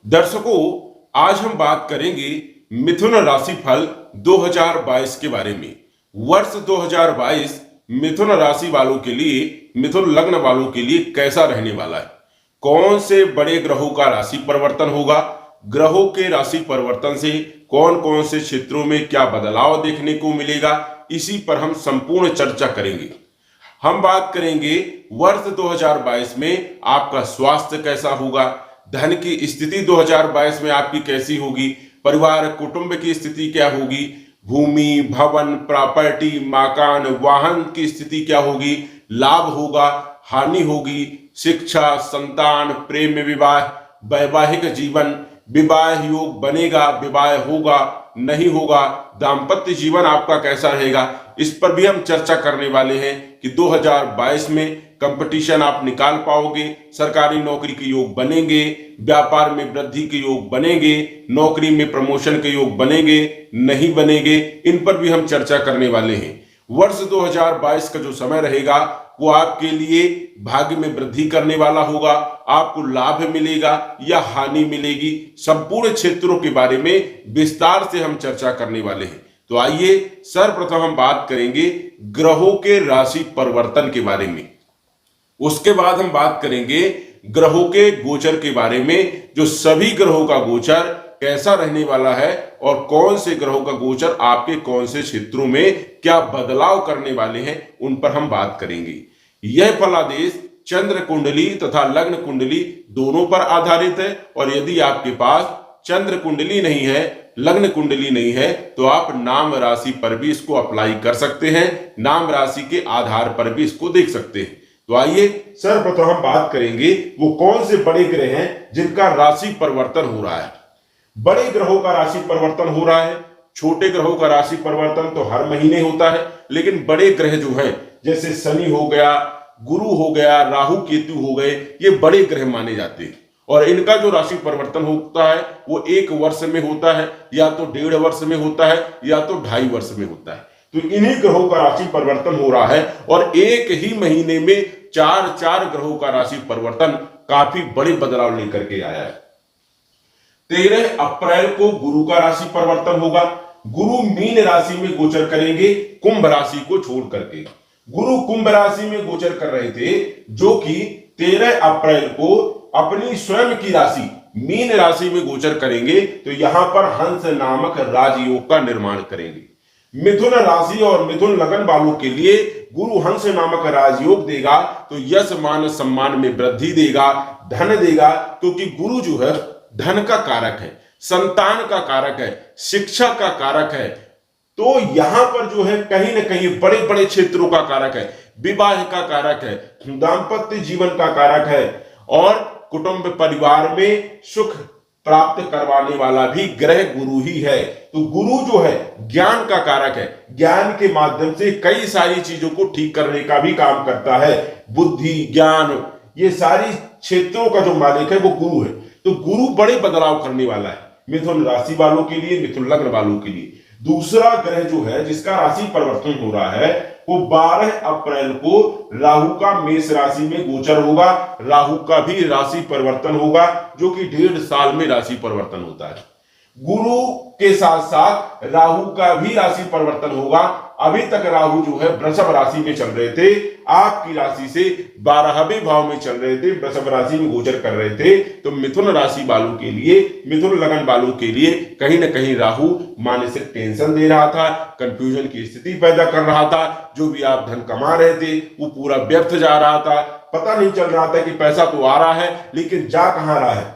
दर्शकों, आज हम बात करेंगे मिथुन राशि फल 2022 के बारे में। वर्ष 2022 मिथुन राशि वालों के लिए, मिथुन लग्न वालों के लिए कैसा रहने वाला है? कौन से बड़े ग्रहों का राशि परिवर्तन होगा? ग्रहों के राशि परिवर्तन से कौन कौन से क्षेत्रों में क्या बदलाव देखने को मिलेगा, इसी पर हम संपूर्ण चर्चा करेंगे। हम बात करेंगे वर्ष 2022 में आपका स्वास्थ्य कैसा होगा, धन की स्थिति 2022 में आपकी कैसी होगी, परिवार कुटुंब की स्थिति क्या होगी, भूमि भवन प्रॉपर्टी मकान वाहन की स्थिति क्या होगी, लाभ होगा हानि होगी, शिक्षा संतान प्रेम विवाह वैवाहिक जीवन, विवाह योग बनेगा विवाह होगा नहीं होगा, दाम्पत्य जीवन आपका कैसा रहेगा, इस पर भी हम चर्चा करने वाले हैं कि 2022 में कंपटीशन आप निकाल पाओगे, सरकारी नौकरी के योग बनेंगे, व्यापार में वृद्धि के योग बनेंगे, नौकरी में प्रमोशन के योग बनेंगे नहीं बनेंगे, इन पर भी हम चर्चा करने वाले हैं। वर्ष 2022 का जो समय रहेगा वो आपके लिए भाग्य में वृद्धि करने वाला होगा, आपको लाभ मिलेगा या हानि मिलेगी, संपूर्ण क्षेत्रों के बारे में विस्तार से हम चर्चा करने वाले हैं। तो आइए सर्वप्रथम हम बात करेंगे ग्रहों के राशि परिवर्तन के बारे में। उसके बाद हम बात करेंगे ग्रहों के गोचर के बारे में, जो सभी ग्रहों का गोचर कैसा रहने वाला है और कौन से ग्रहों का गोचर आपके कौन से क्षेत्रों में क्या बदलाव करने वाले हैं, उन पर हम बात करेंगे। यह फलादेश चंद्र कुंडली तथा लग्न कुंडली दोनों पर आधारित है, और यदि आपके पास चंद्र कुंडली नहीं है, लग्न कुंडली नहीं है, तो आप नाम राशि पर भी इसको अप्लाई कर सकते हैं, नाम राशि के आधार पर भी इसको देख सकते हैं। तो आइए सर्वप्रथम हम बात करेंगे वो कौन से बड़े ग्रह हैं जिनका राशि परिवर्तन हो रहा है। बड़े ग्रहों का राशि परिवर्तन हो रहा है, छोटे ग्रहों का राशि परिवर्तन तो हर महीने होता है, लेकिन बड़े ग्रह जो हैं जैसे शनि हो गया, गुरु हो गया, राहु केतु हो गए, ये बड़े ग्रह माने जाते हैं, और इनका जो राशि परिवर्तन होता है वो 1 वर्ष में होता है, या तो 1.5 वर्ष में होता है, या तो 2.5 वर्ष में होता है। तो इन्हीं ग्रहों का राशि परिवर्तन हो रहा है, और एक ही महीने में 4 ग्रहों का राशि परिवर्तन काफी बड़े बदलाव लेकर के आया है। 13 अप्रैल को गुरु का राशि परिवर्तन होगा। गुरु मीन राशि में गोचर करेंगे कुंभ राशि को छोड़ करके। गुरु कुंभ राशि में गोचर कर रहे थे, जो कि 13 अप्रैल को अपनी स्वयं की राशि मीन राशि में गोचर करेंगे, तो यहां पर हंस नामक राजयोग का निर्माण करेंगे। मिथुन राशि और मिथुन लगन वालों के लिए गुरु हंस नामक राजयोग देगा, तो यश मान सम्मान में वृद्धि देगा, धन देगा, क्योंकि गुरु जो है धन का कारक है, संतान का कारक है, शिक्षा का कारक है। तो यहां पर जो है कहीं ना कहीं बड़े बड़े क्षेत्रों का कारक है, विवाह का कारक है, दाम्पत्य जीवन का कारक है, और कुटुंब परिवार में सुख प्राप्त करवाने वाला भी ग्रह गुरु ही है। तो गुरु जो है ज्ञान का कारक है, ज्ञान के माध्यम से कई सारी चीजों को ठीक करने का भी काम करता है। बुद्धि ज्ञान ये सारी क्षेत्रों का जो मालिक है वो गुरु है। तो गुरु बड़े बदलाव करने वाला है मिथुन राशि वालों के लिए, मिथुन लग्न वालों के लिए। दूसरा ग्रह जो है जिसका राशि परिवर्तन हो रहा है वो 12 अप्रैल को राहु का मेष राशि में गोचर होगा। राहु का भी राशि परिवर्तन होगा, जो कि 1.5 साल में राशि परिवर्तन होता है। गुरु के साथ साथ राहु का भी राशि परिवर्तन होगा। अभी तक राहु जो है वृषभ राशि में चल रहे थे, आपकी राशि से 12वें भाव में चल रहे थे, वृषभ राशि में गोचर कर रहे थे। तो मिथुन राशि वालों के लिए, मिथुन लगन वालों के लिए कहीं ना कहीं राहु मानसिक टेंशन दे रहा था, कंफ्यूजन की स्थिति पैदा कर रहा था। जो भी आप धन कमा रहे थे वो पूरा व्यर्थ जा रहा था, पता नहीं चल रहा था कि पैसा तो आ रहा है लेकिन जा कहां रहा है,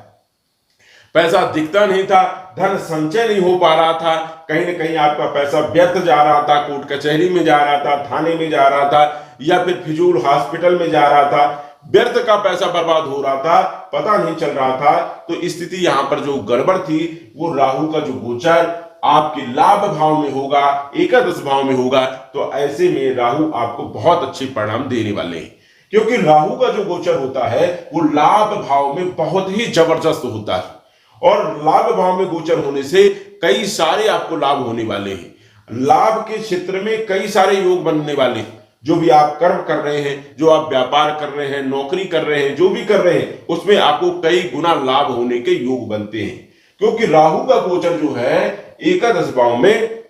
पैसा दिखता नहीं था, धन संचय नहीं हो पा रहा था, कहीं ना कहीं आपका पैसा व्यर्थ जा रहा था, कोर्ट कचहरी में जा रहा था, थाने में जा रहा था, या फिर फिजूल हॉस्पिटल में जा रहा था, व्यर्थ का पैसा बर्बाद हो रहा था, पता नहीं चल रहा था। तो स्थिति यहां पर जो गड़बड़ थी वो राहु का जो गोचर आपके लाभ भाव में होगा, एकादश भाव में होगा, तो ऐसे में राहु आपको बहुत अच्छे परिणाम देने वाले हैं, क्योंकि राहु का जो गोचर होता है वो लाभ भाव में बहुत ही जबरदस्त होता है, और लाभ भाव में गोचर होने से कई सारे आपको लाभ होने वाले हैं। लाभ के क्षेत्र में कई सारे योग बनने वाले हैं, जो भी आप कर्म कर रहे हैं, जो आप व्यापार कर रहे हैं, नौकरी कर रहे हैं, जो भी कर रहे हैं, उसमें आपको कई गुना लाभ होने के योग बनते हैं, क्योंकि राहु का गोचर जो है एकादश भाव में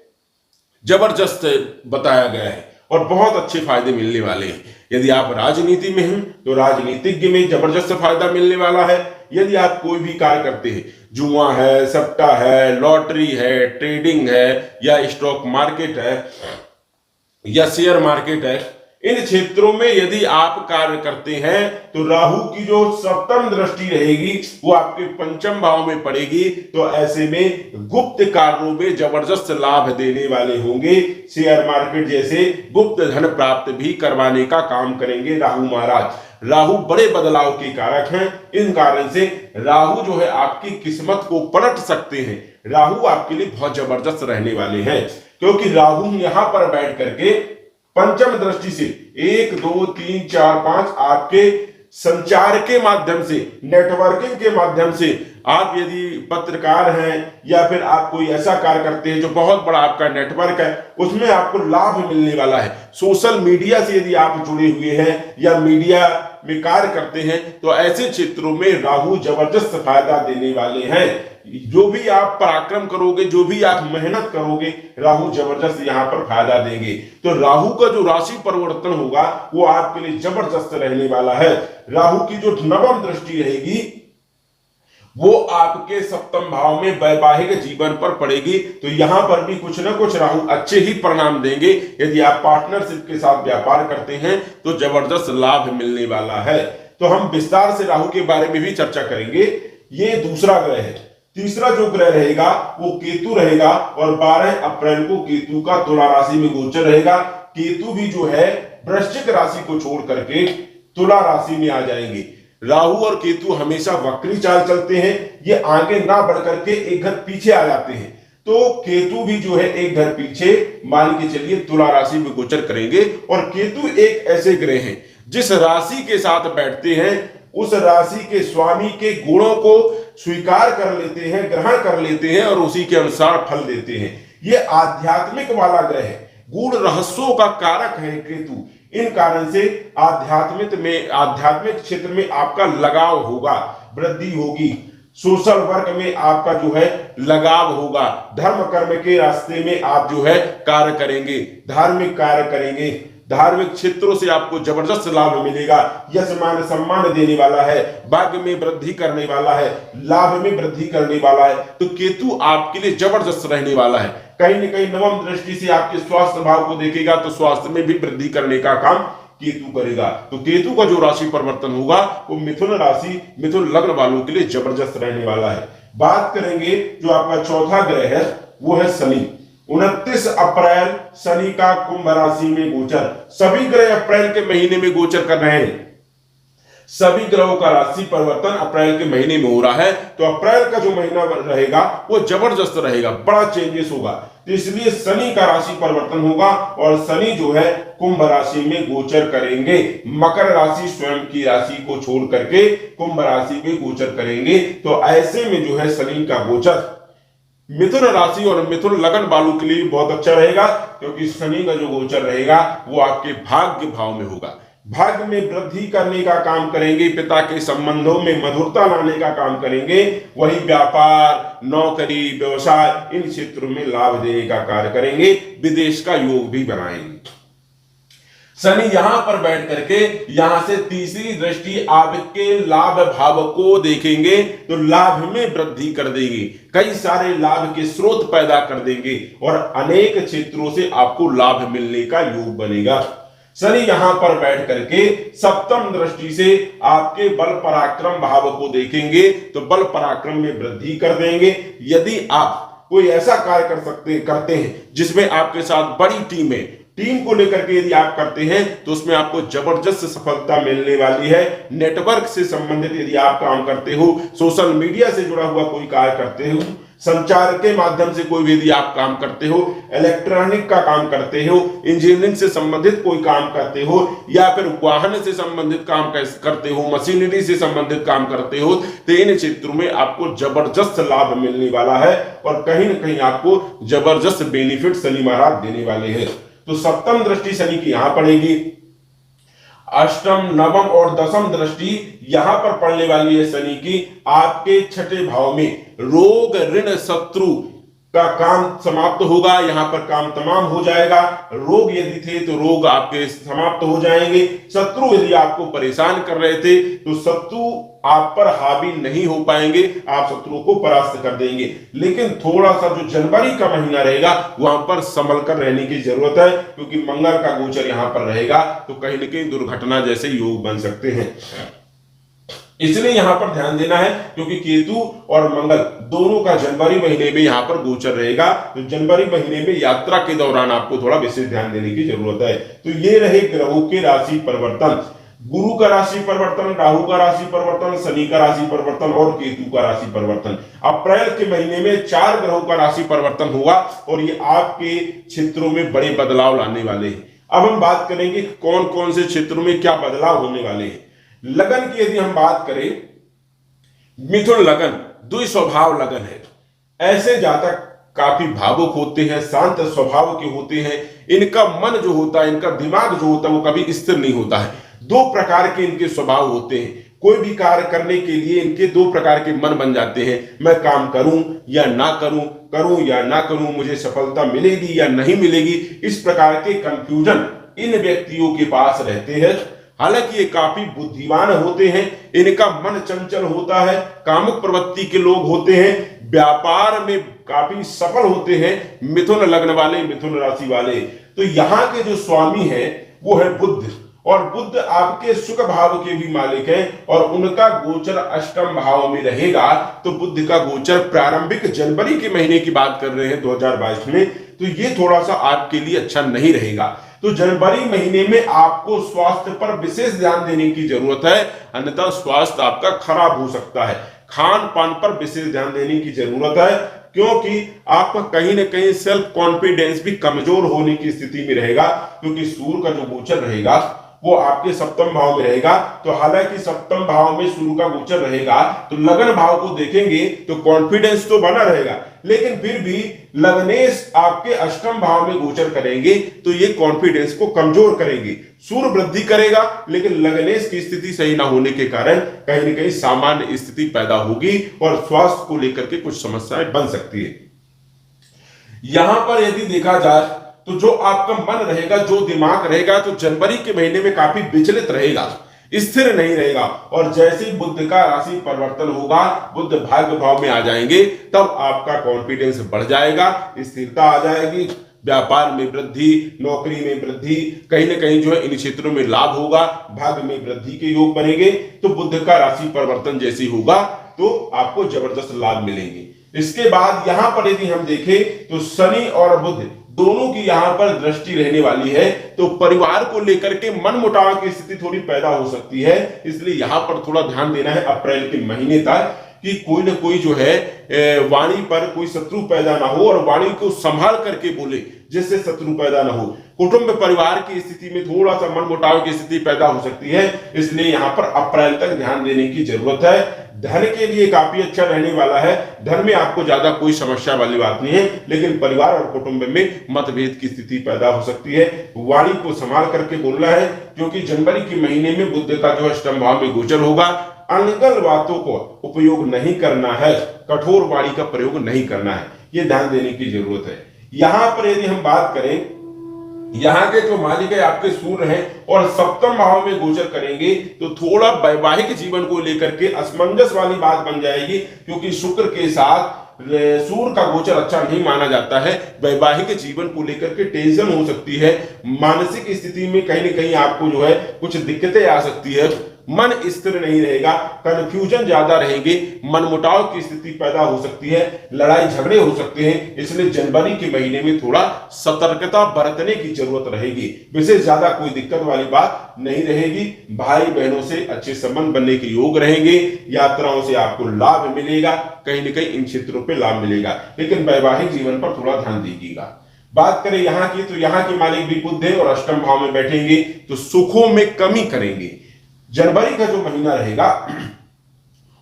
जबरदस्त बताया गया है और बहुत अच्छे फायदे मिलने वाले हैं। यदि आप राजनीति में हैं तो राजनीतिज्ञ में जबरदस्त फायदा मिलने वाला है। यदि आप कोई भी कार्य करते हैं, जुआ है, सट्टा है, लॉटरी है, ट्रेडिंग है, या स्टॉक मार्केट है, या शेयर मार्केट है, इन क्षेत्रों में यदि आप कार्य करते हैं तो राहु की जो सप्तम दृष्टि रहेगी वो आपके पंचम भाव में पड़ेगी, तो ऐसे में गुप्त कार्यों में जबरदस्त लाभ देने वाले होंगे। शेयर मार्केट जैसे गुप्त धन प्राप्त भी करवाने का काम करेंगे राहु महाराज। राहु बड़े बदलाव के कारक हैं, इन कारण से राहु जो है आपकी किस्मत को पलट सकते हैं। राहु आपके लिए बहुत जबरदस्त रहने वाले हैं, क्योंकि राहु यहां पर बैठ करके पंचम दृष्टि से 1 2 3 4 5 आपके संचार के माध्यम से, नेटवर्किंग के माध्यम से, आप यदि पत्रकार हैं या फिर आप कोई ऐसा कार्य करते हैं जो बहुत बड़ा आपका नेटवर्क है, उसमें आपको लाभ मिलने वाला है। सोशल मीडिया से यदि आप जुड़े हुए हैं या मीडिया में कार्य करते हैं तो ऐसे क्षेत्रों में राहु जबरदस्त फायदा देने वाले हैं। जो भी आप पराक्रम करोगे, जो भी आप मेहनत करोगे, राहु जबरदस्त यहां पर फायदा देंगे। तो राहु का जो राशि परिवर्तन होगा वो आपके लिए जबरदस्त रहने वाला है। राहु की जो नवम दृष्टि रहेगी वो आपके सप्तम भाव में वैवाहिक जीवन पर पड़ेगी, तो यहां पर भी कुछ ना कुछ राहु अच्छे ही परिणाम देंगे। यदि आप पार्टनरशिप के साथ व्यापार करते हैं तो जबरदस्त लाभ मिलने वाला है। तो हम विस्तार से राहु के बारे में भी चर्चा करेंगे। ये दूसरा ग्रह है। तीसरा जो ग्रह रहेगा वो केतु रहेगा, और 12 अप्रैल को केतु का तुला राशि में गोचर रहेगा। केतु भी जो है वृश्चिक राशि को छोड़ करके तुला राशि में आ जाएंगे। राहु और केतु हमेशा वक्री चाल चलते हैं, ये आगे ना बढ़ करके एक घर पीछे आ जाते हैं। तो केतु भी जो है एक घर पीछे मान के चलिए तुला राशि में गोचर करेंगे। और केतु एक ऐसे ग्रह हैं जिस राशि के साथ बैठते हैं उस राशि के स्वामी के गुणों को स्वीकार कर लेते हैं, ग्रहण कर लेते हैं और उसी के अनुसार फल देते हैं। ये आध्यात्मिक वाला ग्रह है, गूढ़ रहस्यों का कारक है केतु। इन कारण से आध्यात्मिक क्षेत्र में आपका लगाव होगा, वृद्धि होगी। सोशल वर्क में आपका जो है लगाव होगा। धर्म कर्म के रास्ते में आप जो है कार्य करेंगे, धार्मिक कार्य करेंगे। धार्मिक क्षेत्रों से आपको जबरदस्त लाभ मिलेगा। यश मान सम्मान देने वाला है, भाग्य में वृद्धि करने वाला है, लाभ में वृद्धि करने वाला है। तो केतु आपके लिए जबरदस्त रहने वाला है। कहीं न कहीं नवम दृष्टि से आपके स्वास्थ्य भाव को देखेगा तो स्वास्थ्य में भी वृद्धि करने का काम केतु करेगा। तो केतु का जो राशि परिवर्तन होगा वो मिथुन राशि, मिथुन लग्न वालों के लिए जबरदस्त रहने वाला है। बात करेंगे जो आपका चौथा ग्रह है वो है शनि। 29 अप्रैल शनि का कुंभ राशि में गोचर। सभी ग्रह अप्रैल के महीने में गोचर कर रहे हैं। सभी ग्रहों का राशि परिवर्तन अप्रैल के महीने में हो रहा है। तो अप्रैल का जो महीना रहेगा वो जबरदस्त रहेगा, बड़ा चेंजेस होगा। तो इसलिए शनि का राशि परिवर्तन होगा और शनि जो है कुंभ राशि में गोचर करेंगे। मकर राशि स्वयं की राशि को छोड़ करके कुंभ राशि में गोचर करेंगे। तो ऐसे में जो है शनि का गोचर मिथुन राशि और मिथुन लगन वालों के लिए बहुत अच्छा रहेगा, क्योंकि शनि का जो गोचर रहेगा वो आपके भाग्य भाव में होगा। भाग्य में वृद्धि करने का काम करेंगे, पिता के संबंधों में मधुरता लाने का काम करेंगे। वही व्यापार, नौकरी, व्यवसाय इन क्षेत्रों में लाभ देने का कार्य करेंगे। विदेश का योग भी बनाएंगे। शनि यहां पर बैठ करके यहां से तीसरी दृष्टि आपके लाभ भाव को देखेंगे तो लाभ में वृद्धि कर देंगे, कई सारे लाभ के स्रोत पैदा कर देंगे और अनेक क्षेत्रों से आपको लाभ मिलने का योग बनेगा। शनि यहां पर बैठ करके सप्तम दृष्टि से आपके बल पराक्रम भाव को देखेंगे तो बल पराक्रम में वृद्धि कर देंगे। यदि आप कोई ऐसा कार्य करते हैं जिसमें आपके साथ बड़ी टीम को लेकर के यदि आप करते हैं तो उसमें आपको जबरदस्त सफलता मिलने वाली है। नेटवर्क से संबंधित यदि आप काम करते हो, सोशल मीडिया से जुड़ा हुआ कोई कार्य करते हो, संचार के माध्यम से कोई भी यदि आप काम करते हो, इलेक्ट्रॉनिक का काम करते हो, इंजीनियरिंग से संबंधित कोई काम करते हो, या फिर वाहन से संबंधित काम करते हो, मशीनरी से संबंधित काम करते हो, तो इन क्षेत्रों में आपको जबरदस्त लाभ मिलने वाला है और कहीं ना कहीं आपको जबरदस्त बेनिफिट शनि महाराज देने वाले हैं। तो सप्तम दृष्टि शनि की यहां पड़ेगी, अष्टम नवम और दसम दृष्टि यहां पर पड़ने वाली है शनि की आपके छठे भाव में। रोग ऋण शत्रु का काम समाप्त होगा, यहां पर काम तमाम हो जाएगा। रोग यदि थे तो रोग आपके समाप्त हो जाएंगे, शत्रु यदि आपको परेशान कर रहे थे तो शत्रु आप पर हावी नहीं हो पाएंगे, आप शत्रुओं को परास्त कर देंगे। लेकिन थोड़ा सा जो जनवरी का महीना रहेगा वहां पर संभल कर रहने की जरूरत है, क्योंकि मंगल का गोचर यहां पर रहेगा तो कहीं न कहीं दुर्घटना जैसे योग बन सकते हैं। इसलिए यहां पर ध्यान देना है, क्योंकि केतु और मंगल दोनों का जनवरी महीने में यहां पर गोचर रहेगा, तो जनवरी महीने में यात्रा के दौरान आपको थोड़ा विशेष ध्यान देने की जरूरत है। तो ये रहे ग्रहों के राशि परिवर्तन, गुरु का राशि परिवर्तन, राहु का राशि परिवर्तन, शनि का राशि परिवर्तन और केतु का राशि परिवर्तन। अप्रैल के महीने में 4 ग्रहों का राशि परिवर्तन होगा और ये आपके क्षेत्रों में बड़े बदलाव लाने वाले हैं। अब हम बात करेंगे कौन कौन से क्षेत्रों में क्या बदलाव होने वाले हैं। लगन की यदि हम बात करें, मिथुन लगन द्विस्वभाव लगन है। ऐसे जातक काफी भावुक होते हैं, शांत स्वभाव के होते हैं, इनका मन जो होता है, इनका दिमाग जो होता है वो कभी स्थिर नहीं होता है। 2 प्रकार के इनके स्वभाव होते हैं, कोई भी कार्य करने के लिए इनके 2 प्रकार के मन बन जाते हैं, मैं काम करूं या ना करूं, करूं या ना करूं, मुझे सफलता मिलेगी या नहीं मिलेगी, इस प्रकार के कंफ्यूजन इन व्यक्तियों के पास रहते हैं। हालांकि ये काफी बुद्धिमान होते हैं, इनका मन चंचल होता है, कामुक प्रवृत्ति के लोग होते हैं, व्यापार में काफी सफल होते हैं मिथुन लग्न वाले, मिथुन राशि वाले। तो यहाँ के जो स्वामी है वो है बुध, और बुध आपके सुख भाव के भी मालिक हैं और उनका गोचर अष्टम भाव में रहेगा। तो बुध का गोचर प्रारंभिक जनवरी के महीने की बात कर रहे हैं 2022 में, तो ये थोड़ा सा आपके लिए अच्छा नहीं रहेगा। तो जनवरी महीने में आपको स्वास्थ्य पर विशेष ध्यान देने की जरूरत है, अन्यथा स्वास्थ्य आपका खराब हो सकता है। खान पान पर विशेष ध्यान देने की जरूरत है, क्योंकि आपका कहीं ना कहीं सेल्फ कॉन्फिडेंस भी कमजोर होने की स्थिति में रहेगा, क्योंकि सूर्य का जो गोचर रहेगा वो आपके सप्तम भाव में रहेगा। तो हालांकि सप्तम भाव में सूर्य का गोचर रहेगा तो लगन भाव को देखेंगे तो कॉन्फिडेंस तो बना रहेगा, लेकिन फिर भी लग्नेश आपके अष्टम भाव में गोचर करेंगे तो ये कॉन्फिडेंस को कमजोर करेंगे। सूर्य वृद्धि करेगा लेकिन लग्नेश की स्थिति सही ना होने के कारण कहीं ना कहीं सामान्य स्थिति पैदा होगी और स्वास्थ्य को लेकर के कुछ समस्याएं बन सकती है। यहां पर यदि देखा जाए तो जो आपका मन रहेगा, जो दिमाग रहेगा, तो जनवरी के महीने में काफी विचलित रहेगा, स्थिर नहीं रहेगा। और जैसे ही बुध का राशि परिवर्तन होगा, बुध भाग्य भाव में आ जाएंगे, तब आपका कॉन्फिडेंस बढ़ जाएगा, स्थिरता आ जाएगी, व्यापार में वृद्धि, नौकरी में वृद्धि, कहीं ना कहीं जो है इन क्षेत्रों में लाभ होगा, भाग्य में वृद्धि के योग बनेंगे। तो बुध का राशि परिवर्तन जैसे होगा तो आपको जबरदस्त लाभ मिलेंगे। इसके बाद यहां पर यदि हम देखें तो शनि और बुध दोनों की यहां पर दृष्टि रहने वाली है, तो परिवार को लेकर के मनमुटाव की स्थिति थोड़ी पैदा हो सकती है। इसलिए यहां पर थोड़ा ध्यान देना है अप्रैल के महीने तक कि कोई ना कोई जो है वाणी पर कोई शत्रु पैदा ना हो, और वाणी को संभाल करके बोले जिससे शत्रु पैदा ना हो। कुटुंब परिवार की स्थिति में थोड़ा सा मनमुटाव की स्थिति पैदा हो सकती है, इसलिए यहां पर अप्रैल तक ध्यान देने की जरूरत है। धन के लिए काफी अच्छा रहने वाला है, धन में आपको ज्यादा कोई समस्या वाली बात नहीं है, लेकिन परिवार और कुटुंब में मतभेद की स्थिति पैदा हो सकती है। वाणी को संभाल करके बोलना है, क्योंकि जनवरी के महीने में बुध का जो अष्टम भाव में गोचर होगा। अनगल बातों को उपयोग नहीं करना है, कठोर वाणी का प्रयोग नहीं करना है, ये ध्यान देने की जरूरत है। यहां पर यदि हम बात करें, यहाँ के जो मालिक है आपके सूर्य हैं और सप्तम भाव में गोचर करेंगे, तो थोड़ा वैवाहिक जीवन को लेकर के असमंजस वाली बात बन जाएगी, क्योंकि शुक्र के साथ सूर्य का गोचर अच्छा नहीं माना जाता है। वैवाहिक जीवन को लेकर के टेंशन हो सकती है, मानसिक स्थिति में कहीं ना कहीं आपको जो है कुछ दिक्कतें आ सकती है, मन स्थिर नहीं रहेगा, कंफ्यूजन ज्यादा रहेंगे, मनमुटाव की स्थिति पैदा हो सकती है, लड़ाई झगड़े हो सकते हैं। इसलिए जनवरी के महीने में थोड़ा सतर्कता बरतने की जरूरत रहेगी। विशेष ज्यादा कोई दिक्कत वाली बात नहीं रहेगी। भाई बहनों से अच्छे संबंध बनने के योग रहेंगे, यात्राओं से आपको लाभ मिलेगा, कहीं ना कहीं इन क्षेत्रों पर लाभ मिलेगा, लेकिन वैवाहिक जीवन पर थोड़ा ध्यान दीजिएगा। बात करें यहाँ की, तो यहाँ के मालिक भी बुध है और अष्टम भाव में बैठेंगे, तो सुखों में कमी करेंगे। जनवरी का जो महीना रहेगा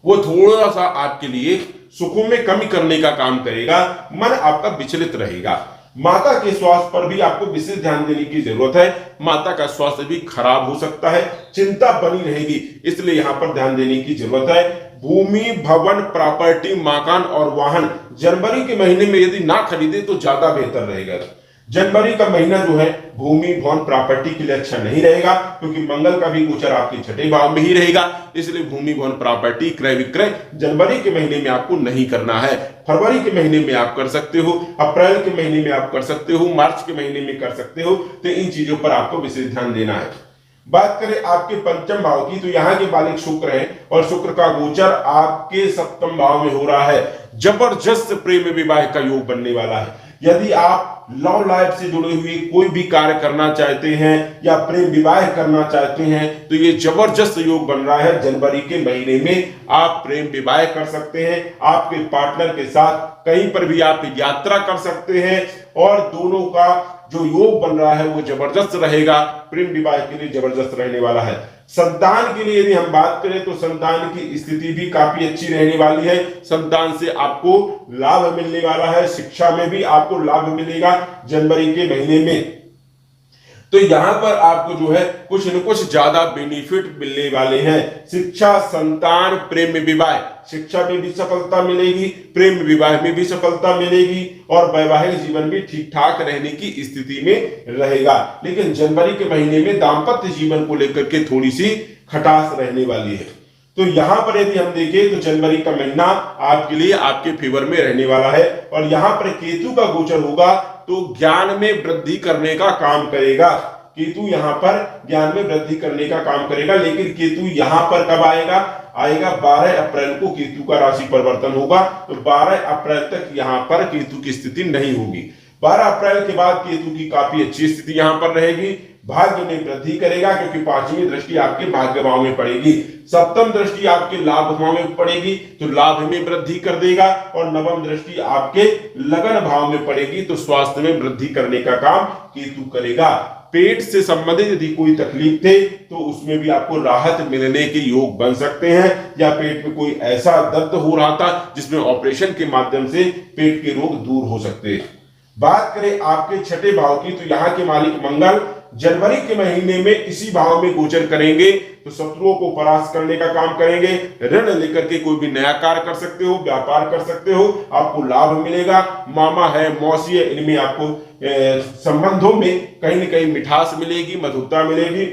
वो थोड़ा सा आपके लिए सुखों में कमी करने का काम करेगा, मन आपका विचलित रहेगा। माता के स्वास्थ्य पर भी आपको विशेष ध्यान देने की जरूरत है। माता का स्वास्थ्य भी खराब हो सकता है, चिंता बनी रहेगी, इसलिए यहां पर ध्यान देने की जरूरत है। भूमि, भवन, प्रॉपर्टी, मकान और वाहन जनवरी के महीने में यदि ना खरीदे तो ज्यादा बेहतर रहेगा। जनवरी का महीना जो है भूमि, भवन, प्रॉपर्टी के लिए अच्छा नहीं रहेगा, क्योंकि मंगल का भी गोचर आपके छठे भाव में ही रहेगा। इसलिए भूमि, भवन, प्रॉपर्टी क्रय विक्रय जनवरी के महीने में आपको नहीं करना है। फरवरी के महीने में आप कर सकते हो, अप्रैल के महीने में आप कर सकते हो, मार्च के महीने में कर सकते हो। तो इन चीजों पर आपको विशेष ध्यान देना है। बात करें आपके पंचम भाव की, तो यहाँ के मालिक शुक्र है और शुक्र का गोचर आपके सप्तम भाव में हो रहा है। जबरदस्त प्रेम विवाह का योग बनने वाला है। यदि आप लव लाइफ से जुड़े हुए कोई भी कार्य करना चाहते हैं या प्रेम विवाह करना चाहते हैं तो ये जबरदस्त योग बन रहा है। जनवरी के महीने में आप प्रेम विवाह कर सकते हैं, आपके पार्टनर के साथ कहीं पर भी आप यात्रा कर सकते हैं और दोनों का जो योग बन रहा है वो जबरदस्त रहेगा। प्रेम विवाह के लिए जबरदस्त रहने वाला है। संतान के लिए यदि हम बात करें तो संतान की स्थिति भी काफी अच्छी रहने वाली है। संतान से आपको लाभ मिलने वाला है, शिक्षा में भी आपको लाभ मिलेगा जनवरी के महीने में। तो यहां पर आपको जो है कुछ न कुछ ज्यादा बेनिफिट मिलने वाले हैं। शिक्षा, संतान, प्रेम विवाह, शिक्षा में भी सफलता मिलेगी, प्रेम विवाह में भी सफलता मिलेगी और वैवाहिक जीवन भी ठीक ठाक रहने की स्थिति में रहेगा। लेकिन जनवरी के महीने में दाम्पत्य जीवन को लेकर के थोड़ी सी खटास रहने वाली है। तो यहां पर यदि हम देखें तो जनवरी का महीना आपके लिए आपके फेवर में रहने वाला है और यहां पर केतु का गोचर होगा तो ज्ञान में वृद्धि करने का काम करेगा। केतु यहां पर ज्ञान में वृद्धि करने का काम करेगा। लेकिन केतु यहां पर कब आएगा? आएगा 12 अप्रैल को केतु का राशि परिवर्तन होगा। तो 12 अप्रैल तक यहां पर केतु की स्थिति नहीं होगी। 12 अप्रैल के बाद केतु की काफी अच्छी स्थिति यहां पर रहेगी। भाग्य में वृद्धि करेगा क्योंकि पांचवी दृष्टि आपके भाग्य भाव में पड़ेगी। सप्तम दृष्टि आपके लाभ भाव में पड़ेगी तो लाभ में वृद्धि कर देगा और नवम दृष्टि आपके लगन भाव में पड़ेगी तो स्वास्थ्य में वृद्धि करने का काम केतु करेगा। पेट से संबंधित यदि कोई तकलीफ थे तो उसमें भी आपको राहत मिलने के योग बन सकते हैं या पेट में कोई ऐसा दर्द हो रहा था जिसमें ऑपरेशन के माध्यम से पेट के रोग दूर हो सकते हैं। बात करें आपके छठे भाव की तो यहाँ के मालिक मंगल जनवरी के महीने में इसी भाव में गोचर करेंगे तो शत्रुओं को परास्त करने का काम करेंगे। ऋण लेकर के कोई भी नया कार्य कर सकते हो, व्यापार कर सकते हो, आपको लाभ मिलेगा। मामा है, मौसी है, इनमें आपको संबंधों में कहीं न कहीं मिठास मिलेगी, मधुरता मिलेगी।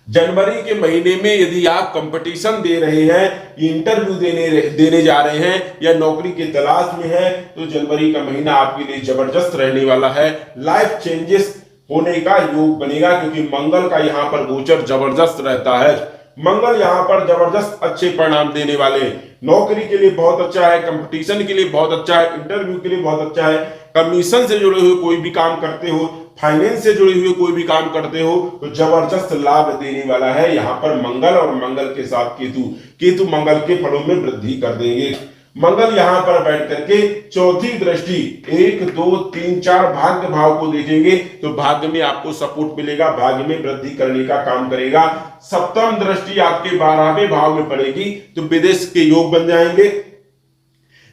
जनवरी के महीने में यदि आप कंपटीशन दे रहे हैं, इंटरव्यू देने जा रहे हैं या नौकरी की तलाश में है तो जनवरी का महीना आपके लिए जबरदस्त रहने वाला है। लाइफ चेंजेस होने का योग बनेगा क्योंकि मंगल का यहाँ पर गोचर जबरदस्त रहता है। मंगल यहाँ पर जबरदस्त अच्छे परिणाम देने वाले हैं। नौकरी के लिए बहुत अच्छा है, कंपटीशन के लिए बहुत अच्छा है, इंटरव्यू के लिए बहुत अच्छा है। कमीशन से जुड़े हुए कोई भी काम करते हो, फाइनेंस से जुड़े हुए कोई भी काम करते हो तो जबरदस्त लाभ देने वाला है यहाँ पर मंगल और मंगल के साथ केतु मंगल के फलों में वृद्धि कर देंगे। मंगल यहां पर बैठ करके चौथी दृष्टि 1, 2, 3, 4 भाग्य भाव को देखेंगे तो भाग्य में आपको सपोर्ट मिलेगा, भाग्य में वृद्धि करने का काम करेगा। सप्तम दृष्टि आपके 12वें भाव में पड़ेगी तो विदेश के योग बन जाएंगे।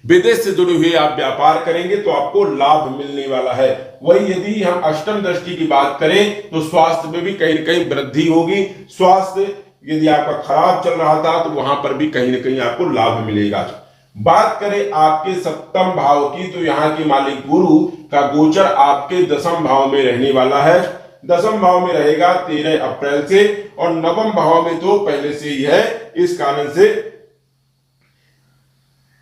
विदेश से जुड़े हुए आप व्यापार करेंगे तो आपको लाभ मिलने वाला है। वही यदि हम अष्टम दृष्टि की बात करें तो स्वास्थ्य में भी कहीं न कहीं वृद्धि होगी। स्वास्थ्य यदि आपका खराब चल रहा था तो वहां पर भी कहीं न कहीं आपको लाभ मिलेगा। बात करें आपके सप्तम भाव की तो यहाँ के मालिक गुरु का गोचर आपके दसम भाव में रहने वाला है। दसम भाव में रहेगा 13 अप्रैल से और नवम भाव में तो पहले से ही है। इस कारण से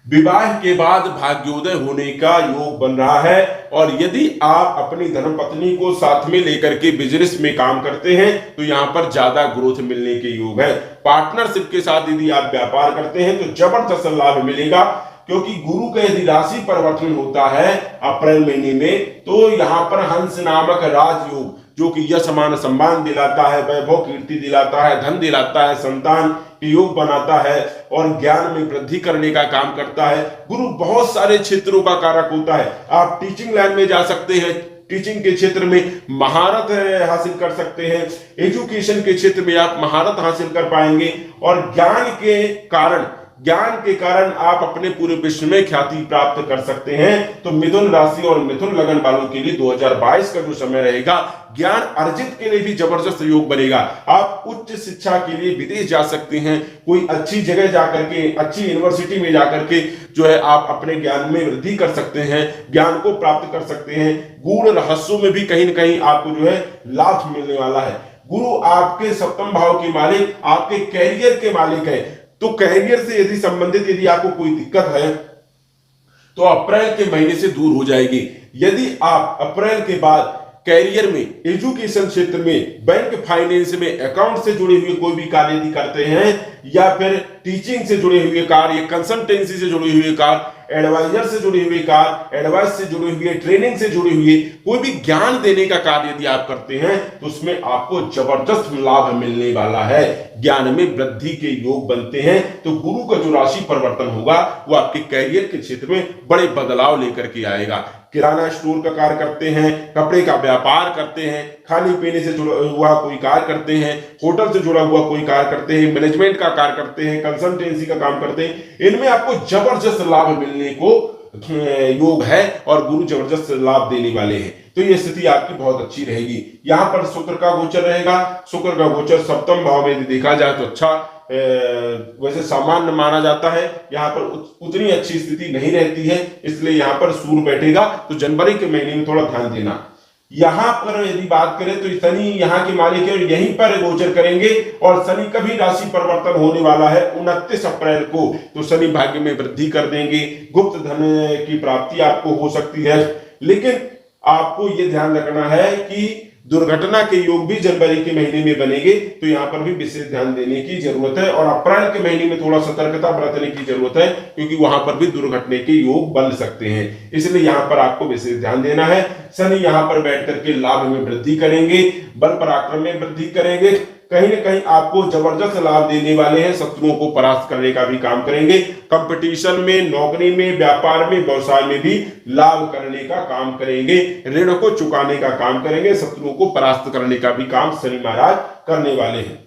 विवाह के बाद भाग्योदय होने का योग बन रहा है और यदि आप अपनी धर्मपत्नी को साथ में लेकर के बिजनेस में काम करते हैं तो यहां पर ज्यादा ग्रोथ मिलने के योग है। पार्टनरशिप के साथ यदि आप व्यापार करते हैं तो जबरदस्त लाभ मिलेगा क्योंकि गुरु का यदि राशि परिवर्तन होता है अप्रैल महीने में तो यहाँ पर हंस नामक राजयोग जो कि यश मान सम्मान दिलाता है, वैभव कीर्ति दिलाता है, धन दिलाता है, संतान योग बनाता है और ज्ञान में वृद्धि करने का काम करता है। गुरु बहुत सारे क्षेत्रों का कारक होता है। आप टीचिंग लाइन में जा सकते हैं, टीचिंग के क्षेत्र में महारत हासिल कर सकते हैं, एजुकेशन के क्षेत्र में आप महारत हासिल कर पाएंगे और ज्ञान के कारण ज्ञान के कारण आप अपने पूरे विश्व में ख्याति प्राप्त कर सकते हैं। तो मिथुन राशि और मिथुन लगन वालों के लिए 2022 का जो समय रहेगा ज्ञान अर्जित के लिए भी जबरदस्त योग बनेगा। आप उच्च शिक्षा के लिए विदेश जा सकते हैं, कोई अच्छी जगह जाकर के, अच्छी यूनिवर्सिटी में जाकर के जो है आप अपने ज्ञान में वृद्धि कर सकते हैं, ज्ञान को प्राप्त कर सकते हैं। गूढ़ रहस्यों में भी कहीं ना कहीं आपको जो है लाभ मिलने वाला है। गुरु आपके सप्तम भाव के मालिक, आपके कैरियर के मालिक है। तो कैरियर से यदि संबंधित यदि आपको कोई दिक्कत है तो अप्रैल के महीने से दूर हो जाएगी। यदि आप अप्रैल के बाद कैरियर में, एजुकेशन क्षेत्र में, बैंक फाइनेंस में, अकाउंट से जुड़े हुए कोई भी कार्य यदि करते हैं, या फिर टीचिंग से जुड़े हुए कार्य, कंसल्टेंसी से जुड़े हुए कार्य, एडवाइजर से जुड़े हुए कार्य, एडवाइस से जुड़े हुए, ट्रेनिंग से जुड़े हुए कोई भी ज्ञान देने का कार्य यदि आप करते हैं तो उसमें आपको जबरदस्त लाभ मिलने वाला है। ज्ञान में वृद्धि के योग बनते हैं। तो गुरु का जो राशि परिवर्तन होगा वो आपके कैरियर के क्षेत्र में बड़े बदलाव लेकर के आएगा। किराना स्टोर का कार्य करते हैं, कपड़े का व्यापार करते हैं, खाने पीने से जुड़ा हुआ कोई कार्य करते हैं, होटल से जुड़ा हुआ कोई कार्य करते हैं, मैनेजमेंट का कार्य करते हैं, कंसल्टेंसी का काम करते हैं, इनमें आपको जबरदस्त लाभ मिलने को योग है और गुरु जबरदस्त लाभ देने वाले हैं। तो ये स्थिति आपकी बहुत अच्छी रहेगी। यहां पर शुक्र का गोचर रहेगा। शुक्र का गोचर सप्तम भाव में यदि देखा जाए तो अच्छा वैसे सामान्य माना जाता है। यहाँ पर उतनी अच्छी स्थिति नहीं रहती है, इसलिए यहाँ पर सूर्य बैठेगा। तो जनवरी के महीने में थोड़ा ध्यान देना। यहाँ पर यदि बात करें तो शनि यहाँ के मालिक है और यहीं पर गोचर करेंगे और शनि का भी राशि परिवर्तन होने वाला है 29 अप्रैल को। तो शनि भाग्य में वृद्धि कर देंगे, गुप्त धन की प्राप्ति आपको हो सकती है। लेकिन आपको ये ध्यान रखना है कि दुर्घटना के योग भी जनवरी के महीने में बनेंगे, तो यहाँ पर भी विशेष ध्यान देने की जरूरत है। और अप्रैल के महीने में थोड़ा सतर्कता बरतने की जरूरत है, क्योंकि वहां पर भी दुर्घटना के योग बन सकते हैं, इसलिए यहाँ पर आपको विशेष ध्यान देना है। शनि यहाँ पर बैठ करके लाभ में वृद्धि करेंगे, बल पराक्रम में वृद्धि करेंगे, कहीं ना कहीं आपको जबरदस्त लाभ देने वाले हैं। शत्रुओं को परास्त करने का भी काम करेंगे। कंपटीशन में, नौकरी में, व्यापार में, व्यवसाय में भी लाभ करने का काम करेंगे। ऋण को चुकाने का काम करेंगे। शत्रुओं को परास्त करने का भी काम शनि महाराज करने वाले हैं।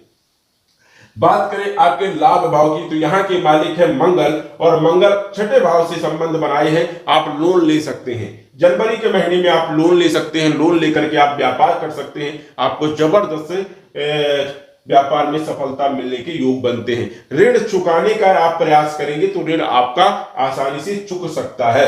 बात करें आपके लाभ भाव की तो यहाँ के मालिक है मंगल, और मंगल छठे भाव से संबंध बनाए हैं। आप लोन ले सकते हैं। जनवरी के महीने में आप लोन ले सकते हैं। लोन लेकर के आप व्यापार कर सकते हैं। आपको जबरदस्त व्यापार में सफलता मिलने के योग बनते हैं। ऋण चुकाने का आप प्रयास करेंगे तो ऋण आपका आसानी से चुक सकता है।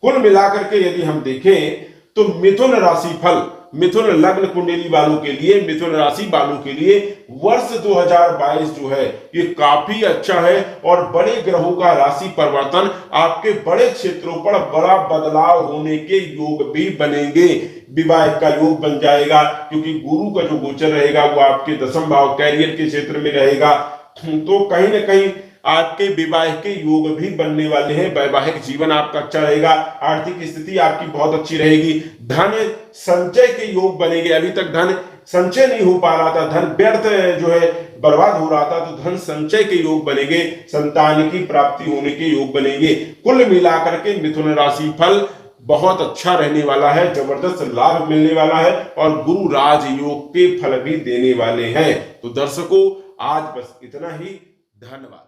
कुल मिलाकर के यदि हम देखें तो मिथुन राशि फल, मिथुन लग्न कुंडली वालों के लिए, मिथुन राशि वालों के लिए वर्ष 2022 जो है ये काफी अच्छा है। और बड़े ग्रहों का राशि परिवर्तन, आपके बड़े क्षेत्रों पर बड़ा बदलाव होने के योग भी बनेंगे। विवाह का योग बन जाएगा, क्योंकि गुरु का जो गोचर रहेगा वो आपके दसम भाव कैरियर के क्षेत्र में रहेगा। तो कहीं ना कहीं आपके विवाह के योग भी बनने वाले हैं। वैवाहिक जीवन आपका अच्छा रहेगा। आर्थिक स्थिति आपकी बहुत अच्छी रहेगी। धन संचय के योग बनेंगे। अभी तक धन संचय नहीं हो पा रहा था, धन व्यर्थ जो है बर्बाद हो रहा था, तो धन संचय के योग बनेंगे। संतान की प्राप्ति होने के योग बनेंगे। कुल मिलाकर के मिथुन राशि फल बहुत अच्छा रहने वाला है। जबरदस्त लाभ मिलने वाला है और गुरु राज योग के फल भी देने वाले हैं। तो दर्शकों आज बस इतना ही। धन्यवाद।